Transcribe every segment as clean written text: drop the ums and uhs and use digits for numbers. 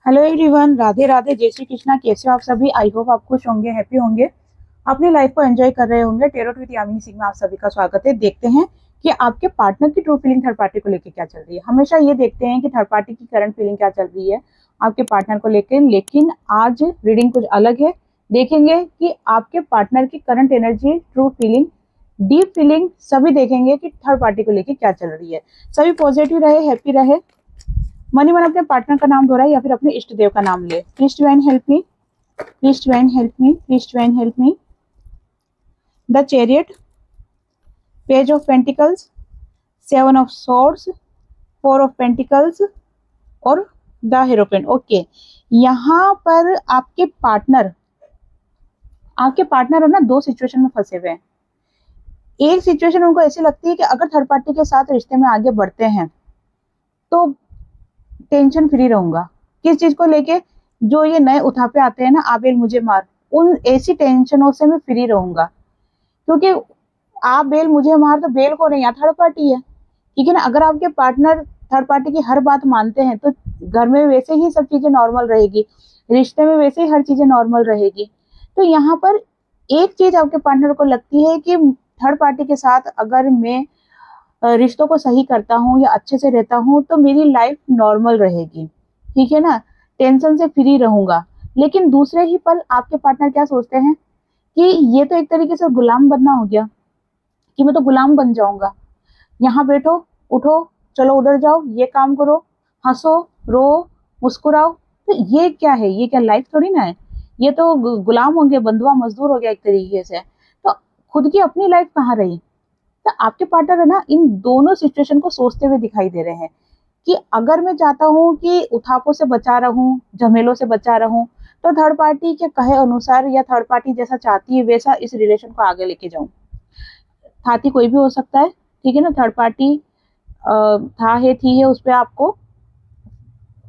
Hello everyone, Radhe Radhe, जय श्री कृष्णा। कैसे हो आप सभी? आई होप आप खुश होंगे, हैप्पी होंगे, अपनी लाइफ को एंजॉय कर रहे होंगे। टेरोट विद यामिनी सिंह में आप सभी का स्वागत है। देखते हैं कि आपके पार्टनर की ट्रू फीलिंग थर्ड पार्टी को लेकर क्या चल रही है। हमेशा ये देखते हैं कि थर्ड पार्टी की करंट फीलिंग क्या चल रही है आपके पार्टनर को लेकर, लेकिन आज रीडिंग कुछ अलग है। देखेंगे कि आपके पार्टनर की current energy, true feeling, deep feeling सभी देखेंगे कि थर्ड पार्टी को लेकर क्या चल रही है। सभी पॉजिटिव रहे, हैप्पी रहे। मन ही मन अपने पार्टनर का नाम दोहराए या फिर अपने इष्ट देव का नाम ले। Please divine help me, please divine help me, please divine help me. The chariot, page of pentacles, seven of swords, four of pentacles और द हेरोपेन। ओके, यहाँ पर आपके पार्टनर है ना, दो सिचुएशन में फंसे हुए हैं। एक सिचुएशन उनको ऐसी लगती है कि अगर थर्ड पार्टी के साथ रिश्ते में आगे बढ़ते हैं तो टेंशन फ्री रहूंगा। किस चीज को लेके? जो ये नए उठापे आते हैं ना, आबेल मुझे मार, उन ऐसी टेंशनों से मैं फ्री रहूंगा। क्योंकि आप बेल मुझे मार, तो बेल को नहीं, यहाँ थर्ड पार्टी है, ठीक है ना। अगर आपके पार्टनर थर्ड पार्टी की हर बात मानते हैं तो घर में वैसे ही सब चीजें नॉर्मल रहेगी, रिश्ते में वैसे ही हर चीजें नॉर्मल रहेगी। तो यहाँ पर एक चीज आपके पार्टनर को लगती है कि थर्ड पार्टी के साथ अगर मैं रिश्तों को सही करता हूँ या अच्छे से रहता हूँ तो मेरी लाइफ नॉर्मल रहेगी, ठीक है ना, टेंशन से फ्री रहूंगा। लेकिन दूसरे ही पल आपके पार्टनर क्या सोचते हैं कि ये तो एक तरीके से गुलाम बनना हो गया, कि मैं तो गुलाम बन जाऊंगा। यहाँ बैठो, उठो, चलो उधर जाओ, ये काम करो, हंसो, रो, मुस्कुराओ। तो ये क्या है? ये क्या लाइफ थोड़ी ना है। ये तो गुलाम हो गए, बंधुआ मजदूर हो गया एक तरीके से। तो खुद की अपनी लाइफ कहाँ रही? तो आपके पार्टनर है ना, इन दोनों सिचुएशन को सोचते हुए दिखाई दे रहे हैं कि अगर मैं चाहता हूँ कि उठापों से बचा रहूं, झमेलों से बचा रहूं, तो थर्ड पार्टी के कहे अनुसार या थर्ड पार्टी जैसा चाहती है वैसा इस रिलेशन को आगे लेके जाऊं। साथी कोई भी हो सकता है, ठीक है ना। थर्ड पार्टी था है, थी है, उस पर आपको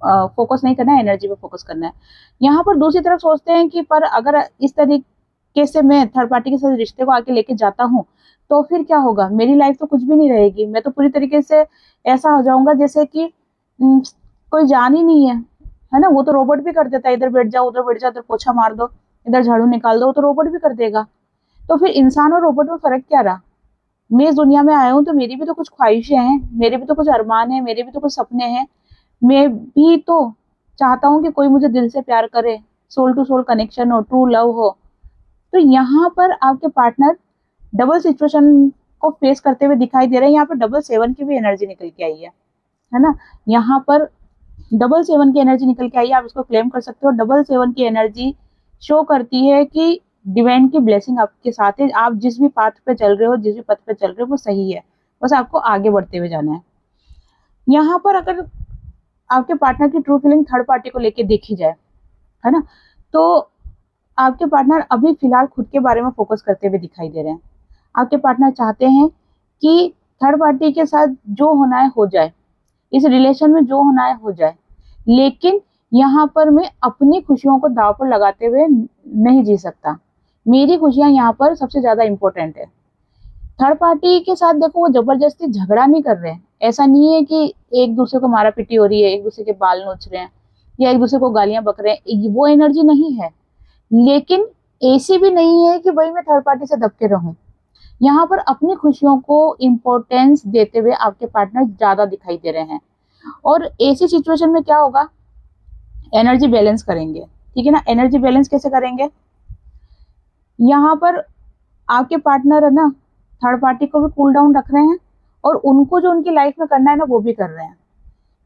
फोकस नहीं करना है, एनर्जी पे फोकस करना है। यहाँ पर दूसरी तरफ सोचते हैं कि पर अगर इस तरीके से मैं थर्ड पार्टी के साथ रिश्ते को आगे लेके जाता हूँ तो फिर क्या होगा? मेरी लाइफ तो कुछ भी नहीं रहेगी। मैं तो पूरी तरीके से ऐसा हो जाऊंगा जैसे कि कोई जान ही नहीं है ना। वो तो रोबोट भी कर देता है, इधर बैठ जाओ, उधर बैठ जाओ, इधर पोछा मार दो, इधर झाड़ू निकाल दो, वो तो रोबोट भी कर देगा। तो फिर इंसान और रोबोट में फर्क क्या रहा? मैं इस दुनिया में आया हूँ तो मेरी भी तो कुछ ख्वाहिशें हैं, मेरे भी तो कुछ अरमान है, मेरे भी तो कुछ सपने हैं। मैं भी तो चाहता हूँ कि कोई मुझे दिल से प्यार करे, सोल टू सोल कनेक्शन हो, ट्रू लव हो। तो यहाँ पर आपके पार्टनर डबल सिचुएशन को फेस करते हुए दिखाई दे रहे हैं। यहाँ पर डबल सेवन की भी एनर्जी निकल के आई है ना। यहाँ पर डबल सेवन की एनर्जी निकल के आई है, आप इसको क्लेम कर सकते हो। डबल सेवन की एनर्जी शो करती है कि डिवाइन की ब्लेसिंग आपके साथ है। आप जिस भी पाथ पे चल रहे हो, जिस भी पथ पे चल रहे हो, वो सही है, बस आपको आगे बढ़ते हुए जाना है। यहाँ पर अगर आपके पार्टनर की ट्रू फीलिंग थर्ड पार्टी को लेके देखी जाए, है ना, तो आपके पार्टनर अभी फिलहाल खुद के बारे में फोकस करते हुए दिखाई दे रहे हैं। आपके पार्टनर चाहते हैं कि थर्ड पार्टी के साथ जो होना है हो जाए, इस रिलेशन में जो होना है हो जाए, लेकिन यहाँ पर मैं अपनी खुशियों को दांव पर लगाते हुए नहीं जी सकता। मेरी खुशियां यहाँ पर सबसे ज्यादा इंपॉर्टेंट है। थर्ड पार्टी के साथ देखो, वो जबरदस्ती झगड़ा नहीं कर रहे हैं। ऐसा नहीं है कि एक दूसरे को मारा पीटी हो रही है, एक दूसरे के बाल नोच रहे हैं या एक दूसरे को गालियां बक रहे हैं, वो एनर्जी नहीं है। लेकिन ऐसी भी नहीं है कि भाई मैं थर्ड पार्टी से दबके रहूं। यहाँ पर अपनी खुशियों को इम्पोर्टेंस देते हुए आपके पार्टनर ज्यादा दिखाई दे रहे हैं। और ऐसी सिचुएशन में क्या होगा? एनर्जी बैलेंस करेंगे, ठीक है ना। एनर्जी बैलेंस कैसे करेंगे? यहाँ पर आपके पार्टनर है ना, थर्ड पार्टी को भी कूल डाउन रख रहे हैं और उनको जो उनकी लाइफ में करना है ना, वो भी कर रहे हैं।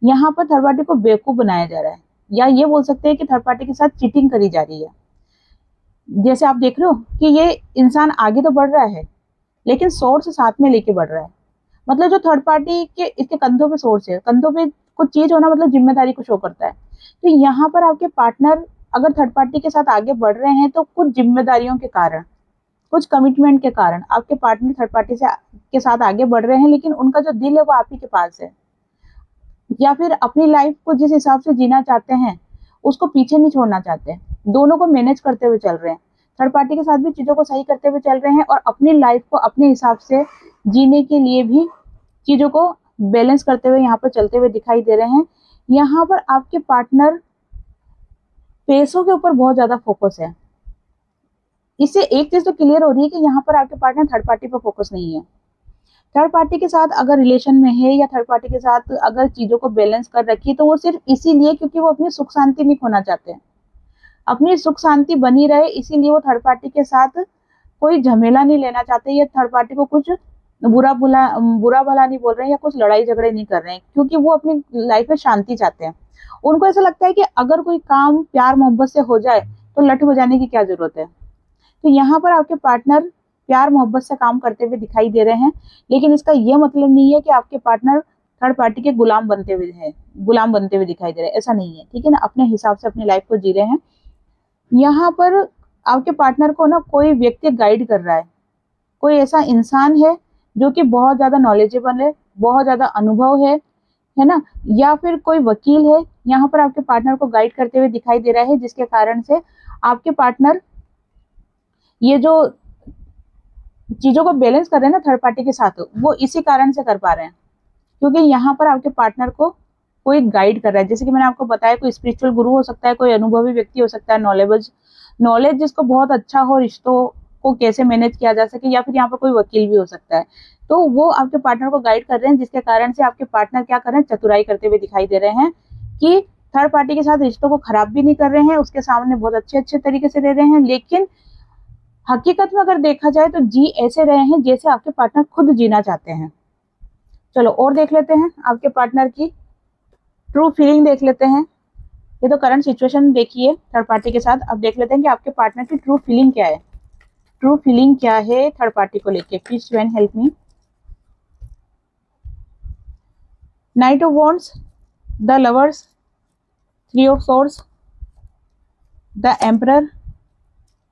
यहाँ पर थर्ड पार्टी को बेवकूफ बनाया जा रहा है, या ये बोल सकते हैं कि थर्ड पार्टी के साथ चीटिंग करी जा रही है। जैसे आप देख रहे हो कि ये इंसान आगे तो बढ़ रहा है लेकिन सोर्स साथ में लेके बढ़ रहा है। मतलब जो थर्ड पार्टी के इसके कंधों पे सोर्स है, कंधों पे कुछ चीज होना मतलब जिम्मेदारी को शो करता है। तो यहाँ पर आपके पार्टनर अगर थर्ड पार्टी के साथ आगे बढ़ रहे हैं तो कुछ जिम्मेदारियों के कारण, कुछ कमिटमेंट के कारण आपके पार्टनर थर्ड पार्टी से के साथ आगे बढ़ रहे हैं, लेकिन उनका जो दिल है वो आप ही के पास है। या फिर अपनी लाइफ को जिस हिसाब से जीना चाहते हैं उसको पीछे नहीं छोड़ना चाहते। दोनों को मैनेज करते हुए चल रहे हैं, थर्ड पार्टी के साथ भी चीजों को सही करते हुए चल रहे हैं और अपनी लाइफ को अपने हिसाब से जीने के लिए भी चीजों को बैलेंस करते हुए यहाँ पर चलते हुए दिखाई दे रहे हैं। यहाँ पर आपके पार्टनर पैसों के ऊपर बहुत ज्यादा फोकस है। इससे एक चीज तो क्लियर हो रही है कि यहाँ पर आपके पार्टनर थर्ड पार्टी पर फोकस नहीं है। थर्ड पार्टी के साथ अगर रिलेशन में है या थर्ड पार्टी के साथ अगर चीजों को बैलेंस कर रखी है तो वो सिर्फ इसीलिए क्योंकि वो अपनी सुख शांति नहीं खोना चाहते हैं, अपनी सुख शांति बनी रहे, इसीलिए वो थर्ड पार्टी के साथ कोई झमेला नहीं लेना चाहते या थर्ड पार्टी को कुछ बुरा भला नहीं बोल रहे हैं या कुछ लड़ाई झगड़े नहीं कर रहे हैं, क्योंकि वो अपनी लाइफ में शांति चाहते हैं। उनको ऐसा लगता है कि अगर कोई काम प्यार मोहब्बत से हो जाए तो लठ बजाने की क्या जरूरत है। तो यहाँ पर आपके पार्टनर प्यार मोहब्बत से काम करते हुए दिखाई दे रहे हैं, लेकिन इसका यह मतलब नहीं है कि आपके पार्टनर थर्ड पार्टी के गुलाम बनते हुए दिखाई दे रहे हैं, ऐसा नहीं है, ठीक है ना। अपने हिसाब से अपनी लाइफ को जी रहे हैं। यहाँ पर आपके पार्टनर को ना कोई व्यक्ति गाइड कर रहा है, कोई ऐसा इंसान है जो कि बहुत ज्यादा नॉलेजेबल है, बहुत ज्यादा अनुभव है ना, या फिर कोई वकील है, यहाँ पर आपके पार्टनर को गाइड करते हुए दिखाई दे रहा है, जिसके कारण से आपके पार्टनर ये जो चीजों को बैलेंस कर रहे हैं ना थर्ड पार्टी के साथ, वो इसी कारण से कर पा रहे हैं, क्योंकि यहाँ पर आपके पार्टनर को कोई गाइड कर रहा है। जैसे कि मैंने आपको बताया, कोई स्पिरिचुअल गुरु हो सकता है, कोई अनुभवी व्यक्ति हो सकता है, नॉलेज जिसको बहुत अच्छा हो, रिश्तों को कैसे मैनेज किया जा सके, या फिर यहाँ पर कोई वकील भी हो सकता है। तो वो आपके पार्टनर को गाइड कर रहे हैं, जिसके कारण से आपके पार्टनर क्या कर रहे हैं, चतुराई करते हुए दिखाई दे रहे हैं कि थर्ड पार्टी के साथ रिश्तों को खराब भी नहीं कर रहे हैं, उसके सामने बहुत अच्छे तरीके से दे रहे हैं, लेकिन हकीकत में अगर देखा जाए तो जी ऐसे रहे हैं जैसे आपके पार्टनर खुद जीना चाहते हैं। चलो और देख लेते हैं आपके पार्टनर की ट्रू फीलिंग देख लेते हैं। ये तो करंट सिचुएशन देखिए थर्ड पार्टी के साथ, अब देख लेते हैं कि आपके पार्टनर की ट्रू फीलिंग क्या है। ट्रू फीलिंग क्या है थर्ड पार्टी को लेके, please divine help me. Night of wands, the lovers, 3 of swords, the emperor,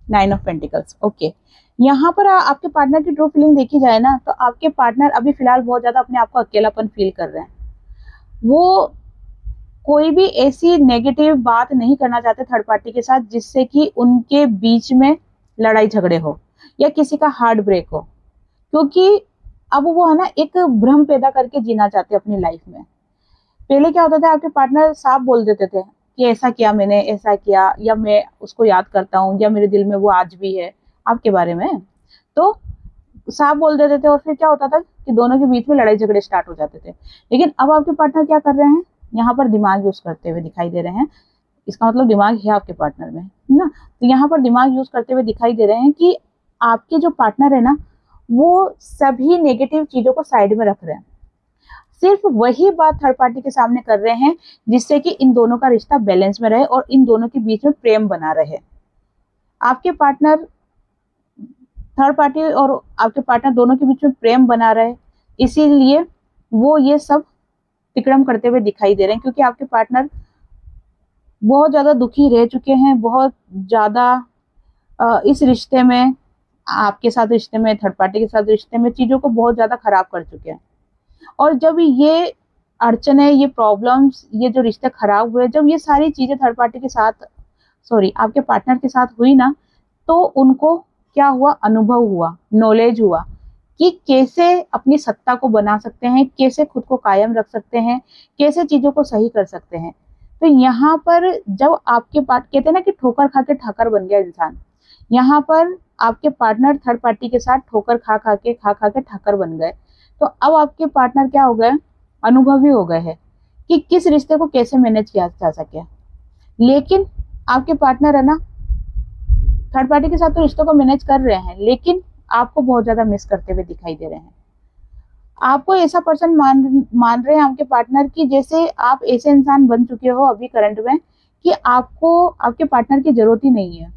9 of pentacles. Okay, यहाँ पर आपके पार्टनर की ट्रू फीलिंग देखी जाए ना तो आपके पार्टनर अभी फिलहाल बहुत ज्यादा अपने आप को अकेलापन फील कर रहे हैं। वो कोई भी ऐसी नेगेटिव बात नहीं करना चाहते थर्ड पार्टी के साथ जिससे कि उनके बीच में लड़ाई झगड़े हो या किसी का हार्ट ब्रेक हो, क्योंकि अब वो है ना एक भ्रम पैदा करके जीना चाहते अपनी लाइफ में। पहले क्या होता था, आपके पार्टनर साफ बोल देते थे कि ऐसा किया मैंने, ऐसा किया, या मैं उसको याद करता हूँ, या मेरे दिल में वो आज भी है आपके बारे में, तो साफ बोल देते थे। और फिर क्या होता था कि दोनों के बीच में लड़ाई झगड़े स्टार्ट हो जाते थे। लेकिन अब आपके पार्टनर क्या कर रहे हैं, यहाँ पर दिमाग यूज करते हुए दिखाई दे रहे हैं। इसका मतलब दिमाग है आपके पार्टनर में, है ना। तो यहाँ पर दिमाग यूज करते हुए दिखाई दे रहे हैं कि आपके जो पार्टनर है ना, वो सभी नेगेटिव चीजों को साइड में रख रहे हैं, सिर्फ वही बात थर्ड पार्टी के सामने कर रहे हैं जिससे कि इन दोनों का रिश्ता बैलेंस में रहे और इन दोनों के बीच में प्रेम बना रहे। आपके पार्टनर, थर्ड पार्टी और आपके पार्टनर दोनों के बीच में प्रेम बना रहे, इसीलिए वो ये सब तिकड़म करते हुए दिखाई दे रहे हैं, क्योंकि आपके पार्टनर बहुत ज्यादा दुखी रह चुके हैं, बहुत ज्यादा इस रिश्ते में, आपके साथ रिश्ते में, थर्ड पार्टी के साथ रिश्ते में चीजों को बहुत ज्यादा खराब कर चुके हैं। और जब ये अड़चने, ये प्रॉब्लम्स, ये जो रिश्ते खराब हुए, जब ये सारी चीजें थर्ड पार्टी के साथ, सॉरी आपके पार्टनर के साथ हुई ना, तो उनको क्या हुआ, अनुभव हुआ, नॉलेज हुआ कि कैसे अपनी सत्ता को बना सकते हैं, कैसे खुद को कायम रख सकते हैं, कैसे चीजों को सही कर सकते हैं। तो यहाँ पर जब आपके पार्ट, कहते हैं ना कि ठोकर खा के ठाकर बन गया इंसान, यहाँ पर आपके पार्टनर थर्ड पार्टी के साथ ठोकर खा खा के ठाकर बन गए। तो अब आपके पार्टनर क्या हो गए, अनुभवी हो गए हैं कि किस रिश्ते को कैसे मैनेज किया जा सके। लेकिन आपके पार्टनर है ना, थर्ड पार्टी के साथ तो रिश्तों को मैनेज कर रहे हैं, लेकिन आपको बहुत ज्यादा मिस करते हुए दिखाई दे रहे हैं। आपको ऐसा पर्सन मान रहे हैं आपके पार्टनर की, जैसे आप ऐसे इंसान बन चुके हो अभी करंट में कि आपको आपके पार्टनर की जरूरत ही नहीं है।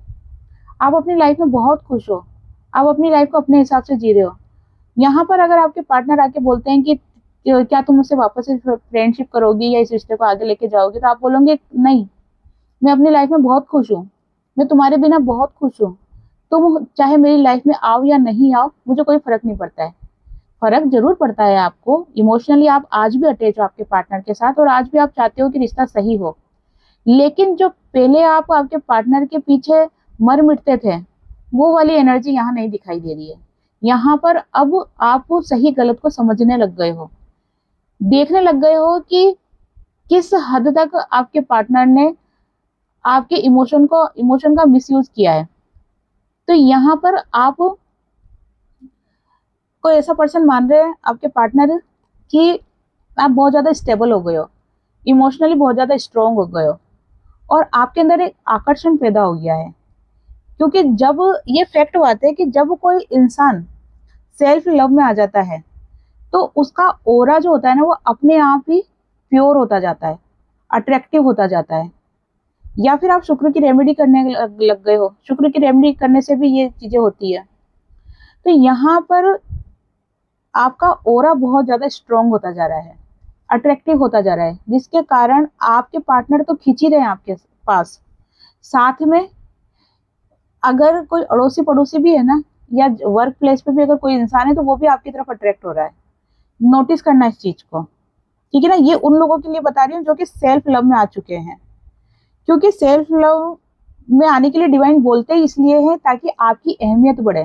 आप अपनी लाइफ में बहुत खुश हो, आप अपनी लाइफ को अपने हिसाब से जी रहे हो। यहाँ पर अगर आपके पार्टनर आके बोलते हैं कि क्या तुम मुझसे वापस से फ्रेंडशिप करोगी या इस रिश्ते को आगे लेके जाओगे, तो आप बोलोगे नहीं, मैं अपनी लाइफ में बहुत खुश हूँ, मैं तुम्हारे बिना बहुत खुश हूँ, तुम चाहे मेरी लाइफ में आओ या नहीं आओ, मुझे कोई फर्क नहीं पड़ता है। फर्क जरूर पड़ता है आपको, इमोशनली आप आज भी अटैच हो आपके पार्टनर के साथ और आज भी आप चाहते हो कि रिश्ता सही हो, लेकिन जो पहले आप आपके पार्टनर के पीछे मर मिटते थे, वो वाली एनर्जी यहाँ नहीं दिखाई दे रही है। यहाँ पर अब आप सही गलत को समझने लग गए हो, देखने लग गए हो कि किस हद तक आपके पार्टनर ने आपके इमोशन का मिसयूज किया है। तो यहाँ पर आप कोई ऐसा पर्सन मान रहे हैं आपके पार्टनर कि आप बहुत ज्यादा स्टेबल हो गए हो, इमोशनली बहुत ज्यादा स्ट्रांग हो गए हो, और आपके अंदर एक आकर्षण पैदा हो गया है। क्योंकि जब ये फैक्ट बात है कि जब कोई इंसान सेल्फ लव में आ जाता है तो उसका ओरा जो होता है ना वो अपने आप ही प्योर होता जाता है, अट्रैक्टिव होता जाता है। या फिर आप शुक्र की रेमेडी करने लग गए हो, शुक्र की रेमेडी करने से भी ये चीजें होती है। तो यहाँ पर आपका ओरा बहुत ज्यादा स्ट्रांग होता जा रहा है, अट्रैक्टिव होता जा रहा है, जिसके कारण आपके पार्टनर तो खींच ही रहे हैं आपके पास। साथ में अगर कोई अड़ोसी पड़ोसी भी है ना, या वर्क प्लेस पे भी अगर कोई इंसान है तो वो भी आपकी तरफ अट्रैक्ट हो रहा है। नोटिस करना इस चीज को, ठीक है ना। ये उन लोगों के लिए बता रही हूँ जो कि सेल्फ लव में आ चुके हैं। क्योंकि सेल्फ लव में आने के लिए डिवाइन बोलते ही इसलिए है ताकि आपकी अहमियत बढ़े।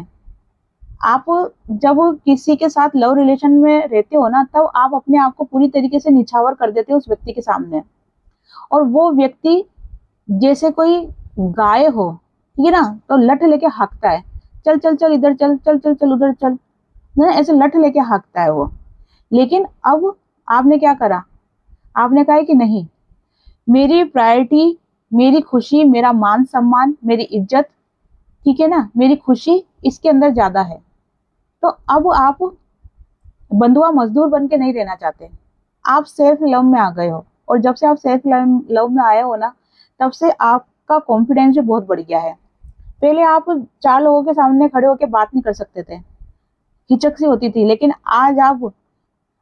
आप जब किसी के साथ लव रिलेशन में रहते हो ना, तब आप अपने आप को पूरी तरीके से निछावर कर देते हो उस व्यक्ति के सामने, और वो व्यक्ति जैसे कोई गाय हो, ठीक है ना, तो लठ लेके हाँकता है, चल चल चल इधर चल, चल चल चल उधर चल, ना ऐसे लठ लेके हाँकता है वो। लेकिन अब आपने क्या करा, आपने कहा कि नहीं, मेरी प्रायोरिटी, मेरी खुशी, मेरा मान सम्मान, मेरी इज्जत, ठीक है ना, मेरी खुशी इसके अंदर ज्यादा है। तो अब आप बंधुआ मजदूर बन के नहीं रहना चाहते, आप सेल्फ लव में आ गए हो। और जब से आप सेल्फ लव में आए हो ना, तब से आपका कॉन्फिडेंस भी बहुत बढ़ गया है। पहले आप 4 लोगों के सामने खड़े होकर बात नहीं कर सकते थे, हिचक सी होती थी, लेकिन आज आप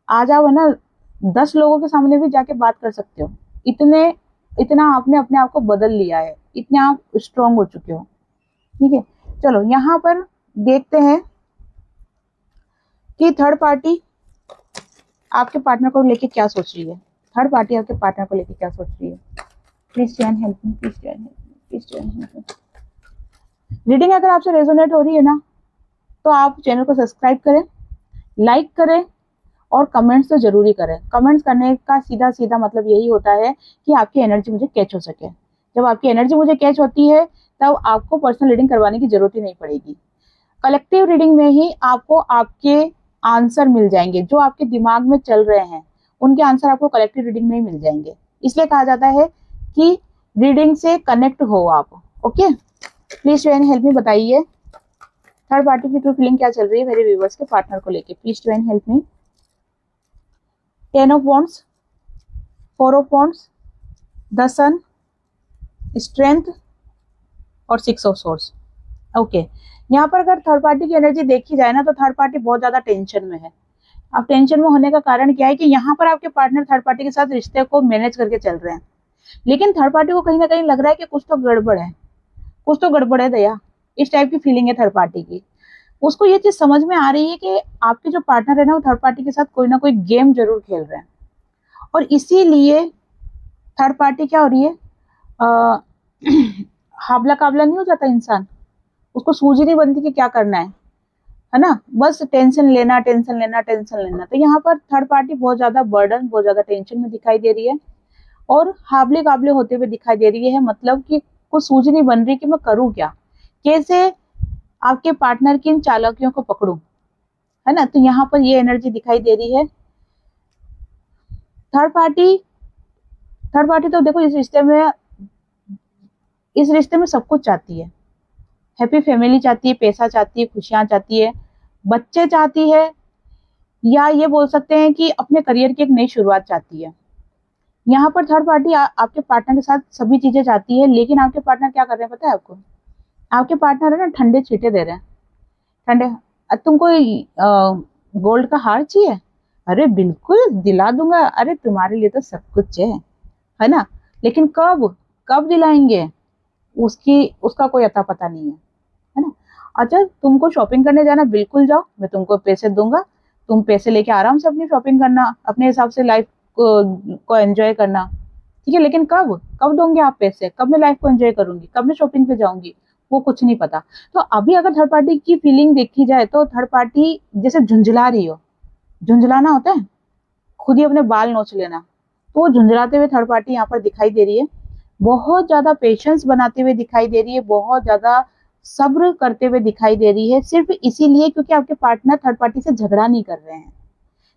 है ना 10 लोगों के सामने भी जाके बात कर सकते हो। इतना आपने अपने आप को बदल लिया है, इतने आप स्ट्रांग हो चुके हो, ठीक है। चलो यहाँ पर देखते हैं कि थर्ड पार्टी आपके पार्टनर को लेके क्या सोच रही है। थर्ड पार्टी आपके पार्टनर को लेके क्या सोच रही है। Please join help me, please join help me, please join help me. Reading अगर आपसे रेजोनेट हो रही है ना, तो आप चैनल को सब्सक्राइब करें, लाइक करें, और कमेंट्स तो जरूरी करें। कमेंट्स करने का सीधा सीधा मतलब यही होता है कि आपकी एनर्जी मुझे कैच हो सके। जब आपकी एनर्जी मुझे कैच होती है, तब आपको पर्सनल रीडिंग करवाने की जरूरत ही नहीं पड़ेगी। कलेक्टिव रीडिंग में ही आपको आपके आंसर मिल जाएंगे, जो आपके दिमाग में चल रहे हैं उनके आंसर आपको कलेक्टिव रीडिंग में ही मिल जाएंगे। इसलिए कहा जाता है कि रीडिंग से कनेक्ट हो आप। ओके, प्लीज ज्वाइन हेल्प मी। बताइए थर्ड पार्टी की ट्रू फीलिंग क्या चल रही है मेरे व्यूवर्स के पार्टनर को लेके। Please join help me. 10 of wands, 4 of wands, the sun, strength, और 6 ऑफ सोर्स। ओके, यहाँ पर अगर थर्ड पार्टी की एनर्जी देखी जाए ना, तो थर्ड पार्टी बहुत ज्यादा टेंशन में है। अब टेंशन में होने का कारण क्या है कि यहाँ पर आपके पार्टनर थर्ड पार्टी के साथ रिश्ते को मैनेज करके चल रहे हैं, लेकिन थर्ड पार्टी को कहीं ना कहीं लग रहा है कि कुछ तो गड़बड़ है, कुछ तो गड़बड़ है दया। इस टाइप की फीलिंग है थर्ड पार्टी की। उसको ये चीज समझ में आ रही है कि आपके जो पार्टनर है ना, वो थर्ड पार्टी के साथ कोई ना कोई गेम जरूर खेल रहे हैं, और इसीलिए थर्ड पार्टी क्या हो रही है, हावला काबला नहीं हो जाता इंसान, उसको सूझ ही नहीं बनती कि क्या करना है ना, बस टेंशन लेना टेंशन लेना टेंशन लेना। तो यहाँ पर थर्ड पार्टी बहुत ज्यादा बर्डन, बहुत ज्यादा टेंशन में दिखाई दे रही है, और हावले काबले होते हुए दिखाई दे रही है। मतलब कि कुछ सूझ नहीं बन रही कि मैं करूँ क्या, कैसे आपके पार्टनर की इन चालाकियों को पकड़ूं, है ना। तो यहाँ पर ये एनर्जी दिखाई दे रही है। थर्ड पार्टी तो देखो इस रिश्ते में सब कुछ चाहती है। हैप्पी फैमिली चाहती है, पैसा चाहती है, खुशियां चाहती है, बच्चे चाहती है, या ये बोल सकते हैं कि अपने करियर की एक नई शुरुआत चाहती है। यहाँ पर थर्ड पार्टी आपके पार्टनर के साथ सभी चीजें चाहती है, लेकिन आपके पार्टनर क्या कर रहे हैं पता है आपको। आपके पार्टनर है ना ठंडे छींटे दे रहे हैं, ठंडे। तुमको गोल्ड का हार चाहिए, अरे बिल्कुल दिला दूंगा, अरे तुम्हारे लिए तो सब कुछ है ना। लेकिन कब कब दिलाएंगे, उसका कोई अता पता नहीं है ना। अच्छा, तुमको शॉपिंग करने जाना, बिल्कुल जाओ, मैं तुमको पैसे दूंगा, तुम पैसे लेके आराम से अपनी शॉपिंग करना, अपने हिसाब से लाइफ को एंजॉय करना, ठीक है। लेकिन कब कब दोगे आप पैसे, कब मैं लाइफ को एंजॉय करूंगी, कब मैं शॉपिंग पे जाऊंगी, वो कुछ नहीं पता। तो अभी अगर थर्ड पार्टी की फीलिंग देखी जाए, तो थर्ड पार्टी जैसे झुंझला रही हो, झुंझलाना होता है खुद ही अपने बाल नोच लेना, तो वो झुंझलाते हुए थर्ड पार्टी यहाँ पर दिखाई दे रही है। बहुत ज्यादा पेशेंस बनाते हुए दिखाई दे रही है, बहुत ज्यादा सब्र करते हुए दिखाई दे रही है, सिर्फ इसीलिए क्योंकि आपके पार्टनर थर्ड पार्टी से झगड़ा नहीं कर रहे हैं,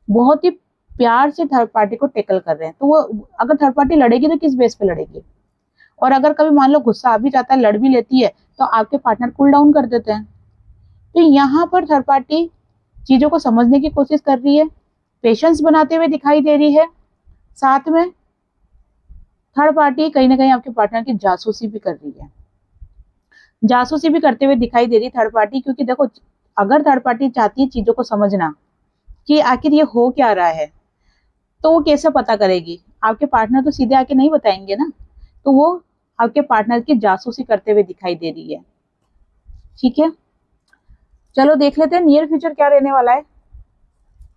बहुत ही प्यार से थर्ड पार्टी को टेकल कर रहे हैं। तो वो अगर थर्ड पार्टी लड़ेगी तो किस बेस पे लड़ेगी, और अगर कभी मान लो गुस्सा आ भी जाता है, लड़ भी लेती है, तो आपके पार्टनर कूल डाउन कर देते हैं। तो यहाँ पर थर्ड पार्टी चीजों को समझने की कोशिश कर रही है, पेशेंस बनाते हुए दिखाई दे रही है, साथ में थर्ड पार्टी कहीं ना कहीं आपके पार्टनर की जासूसी भी कर रही है, जासूसी भी करते हुए दिखाई दे रही है थर्ड पार्टी। क्योंकि देखो, अगर थर्ड पार्टी चाहती है चीजों को समझना कि आखिर ये हो क्या रहा है, तो वो कैसे पता करेगी, आपके पार्टनर तो सीधे आके नहीं बताएंगे ना, तो वो आपके पार्टनर की जासूसी करते हुए दिखाई दे रही है। ठीक है, चलो देख लेते हैं नियर फ्यूचर क्या रहने वाला है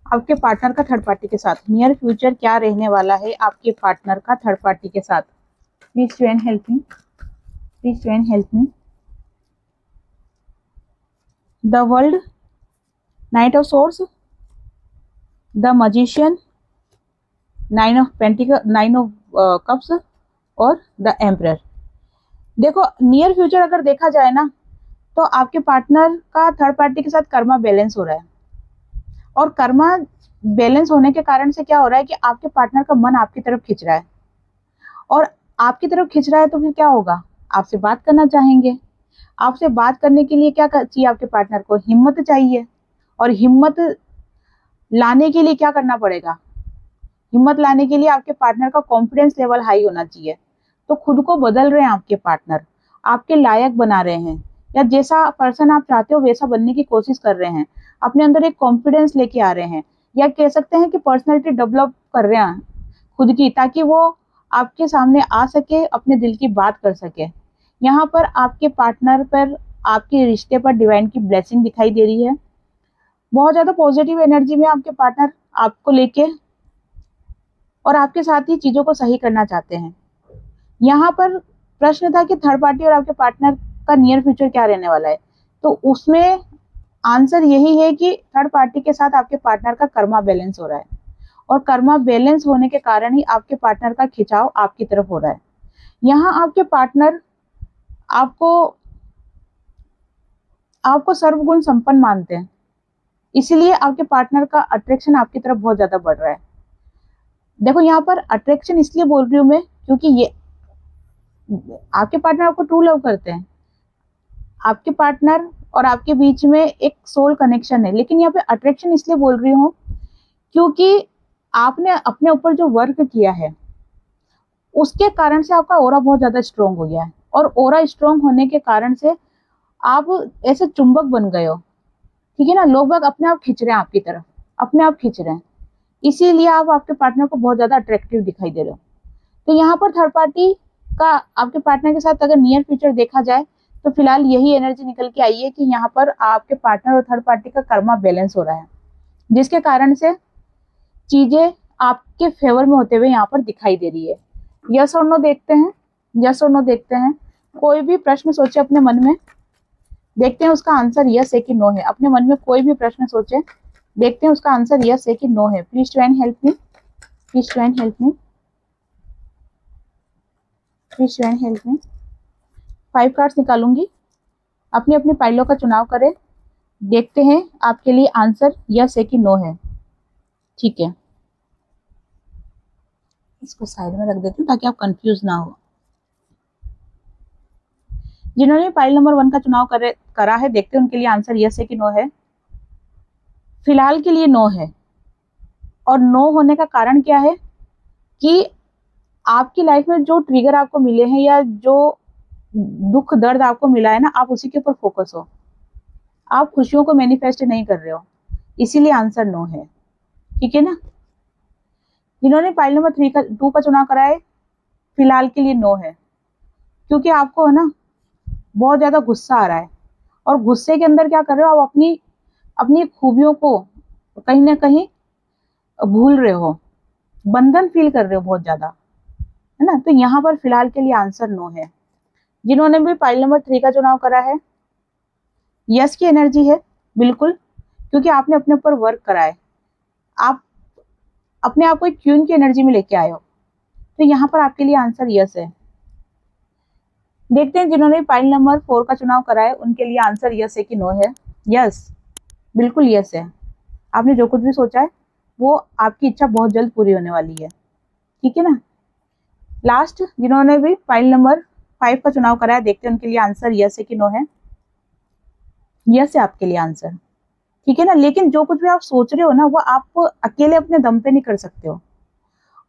आपके पार्टनर का थर्ड पार्टी के साथ। नियर फ्यूचर क्या रहने वाला है आपके पार्टनर का थर्ड पार्टी के साथ। Please to and help me, please to and help me. The world, knight of swords, the magician, nine of pentacles, nine of cups और द एम्परर। देखो, नियर फ्यूचर अगर देखा जाए ना, तो आपके पार्टनर का थर्ड पार्टी के साथ कर्मा बैलेंस हो रहा है, और कर्मा बैलेंस होने के कारण से क्या हो रहा है कि आपके पार्टनर का मन आपकी तरफ खिंच रहा है, और आपकी तरफ खिंच रहा है तो फिर क्या होगा, आपसे बात करना चाहेंगे। आपसे बात करने के लिए क्या चाहिए आपके पार्टनर को, हिम्मत चाहिए, और हिम्मत लाने के लिए क्या करना पड़ेगा, हिम्मत लाने के लिए आपके पार्टनर का कॉन्फिडेंस लेवल हाई होना चाहिए। तो खुद को बदल रहे हैं आपके पार्टनर, आपके लायक बना रहे हैं, या जैसा पर्सन आप चाहते हो वैसा बनने की कोशिश कर रहे हैं, अपने अंदर एक कॉन्फिडेंस लेके आ रहे हैं, या कह सकते हैं कि पर्सनैलिटी डेवलप कर रहे हैं खुद की, ताकि वो आपके सामने आ सके, अपने दिल की बात कर सके। यहाँ पर आपके पार्टनर पर, आपके रिश्ते पर डिवाइन की ब्लेसिंग दिखाई दे रही है, बहुत ज्यादा पॉजिटिव एनर्जी में आपके पार्टनर आपको लेके और आपके साथ ही चीजों को सही करना चाहते हैं। यहाँ पर प्रश्न था कि थर्ड पार्टी और आपके पार्टनर का नियर फ्यूचर क्या रहने वाला है, तो उसमें आंसर यही है कि थर्ड पार्टी के साथ आपके पार्टनर का कर्मा बैलेंस हो रहा है, और कर्मा बैलेंस होने के कारण ही आपके पार्टनर का खिंचाव आपकी तरफ हो रहा है। यहाँ आपके पार्टनर आपको आपको सर्वगुण संपन्न मानते हैं, इसीलिए आपके पार्टनर का अट्रैक्शन आपकी तरफ बहुत ज्यादा बढ़ रहा है। देखो, यहाँ पर अट्रैक्शन इसलिए बोल रही हूँ मैं, क्योंकि ये आपके पार्टनर आपको ट्रू लव करते हैं, आपके पार्टनर और आपके बीच में एक सोल कनेक्शन है। लेकिन यहाँ पे अट्रैक्शन इसलिए बोल रही हूँ क्योंकि आपने अपने ऊपर जो वर्क किया है उसके कारण से आपका ओरा बहुत ज्यादा स्ट्रोंग हो गया है, और ओरा स्ट्रोंग होने के कारण से आप ऐसे चुंबक बन गए हो। ठीक है ना, लोग बाग अपने आप खींच रहे हैं आपकी तरफ, अपने आप खींच रहे हैं, इसीलिए आप आपके पार्टनर को बहुत ज्यादा अट्रैक्टिव दिखाई दे रहे हो। तो यहाँ पर थर्ड पार्टी का आपके पार्टनर के साथ अगर नियर फ्यूचर देखा जाए, तो फिलहाल यही एनर्जी निकल के आई है कि यहाँ पर आपके पार्टनर और थर्ड पार्टी का कर्मा बैलेंस हो रहा है, जिसके कारण से चीजें आपके फेवर में होते हुए यहाँ पर दिखाई दे रही है। यस और नो देखते हैं, यस और नो देखते हैं। कोई भी प्रश्न सोचे अपने मन में, देखते हैं उसका आंसर यस है कि नो है। अपने मन में कोई भी प्रश्न सोचे, देखते हैं उसका आंसर यस है कि नो है। Please to and help me, please to and help me, please to and help me. 5 cards निकालूंगी, अपनी अपनी पाइलों का चुनाव करें, देखते हैं आपके लिए आंसर यस है कि नो है। ठीक है, इसको साइड में रख देती हूँ ताकि आप कंफ्यूज ना हो। जिन्होंने पाइल नंबर 1 का चुनाव करा है, देखते हैं उनके लिए आंसर यस है कि नो है। फिलहाल के लिए नो है, और नो होने का कारण क्या है कि आपकी लाइफ में जो ट्रिगर आपको मिले हैं, या जो दुख दर्द आपको मिला है ना, आप उसी के ऊपर फोकस हो, आप खुशियों को मैनिफेस्ट नहीं कर रहे हो, इसीलिए आंसर नो है। ठीक है ना, जिन्होंने पाइल नंबर 2 का चुनाव करा है, फिलहाल के लिए नो है, क्योंकि आपको है ना बहुत ज्यादा गुस्सा आ रहा है, और गुस्से के अंदर क्या कर रहे हो, आप अपनी अपनी खूबियों को कहीं ना कहीं भूल रहे हो, बंधन फील कर रहे हो बहुत ज्यादा, है ना। तो यहाँ पर फिलहाल के लिए आंसर नो है। जिन्होंने भी पाइल नंबर 3 का चुनाव करा है, यस की एनर्जी है बिल्कुल, क्योंकि आपने अपने ऊपर वर्क करा है, आप अपने आप को एक क्वीन की एनर्जी में लेके आए हो, तो यहाँ पर आपके लिए आंसर यस है। देखते हैं जिन्होंने फाइल नंबर 4 का चुनाव करा है उनके लिए आंसर यस है कि नो है। यस, बिल्कुल यस है। आपने जो कुछ भी सोचा है वो आपकी इच्छा बहुत जल्द पूरी होने वाली है, ठीक है ना। लास्ट जिन्होंने भी फाइल नंबर 5 का चुनाव करा है, देखते हैं उनके लिए आंसर यस है कि नो है। यस है आपके लिए आंसर, ठीक है ना। लेकिन जो कुछ भी आप सोच रहे हो ना वो आप अकेले अपने दम पे नहीं कर सकते हो,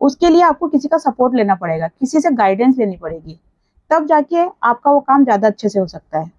उसके लिए आपको किसी का सपोर्ट लेना पड़ेगा, किसी से गाइडेंस लेनी पड़ेगी, तब जाके आपका वो काम ज्यादा अच्छे से हो सकता है।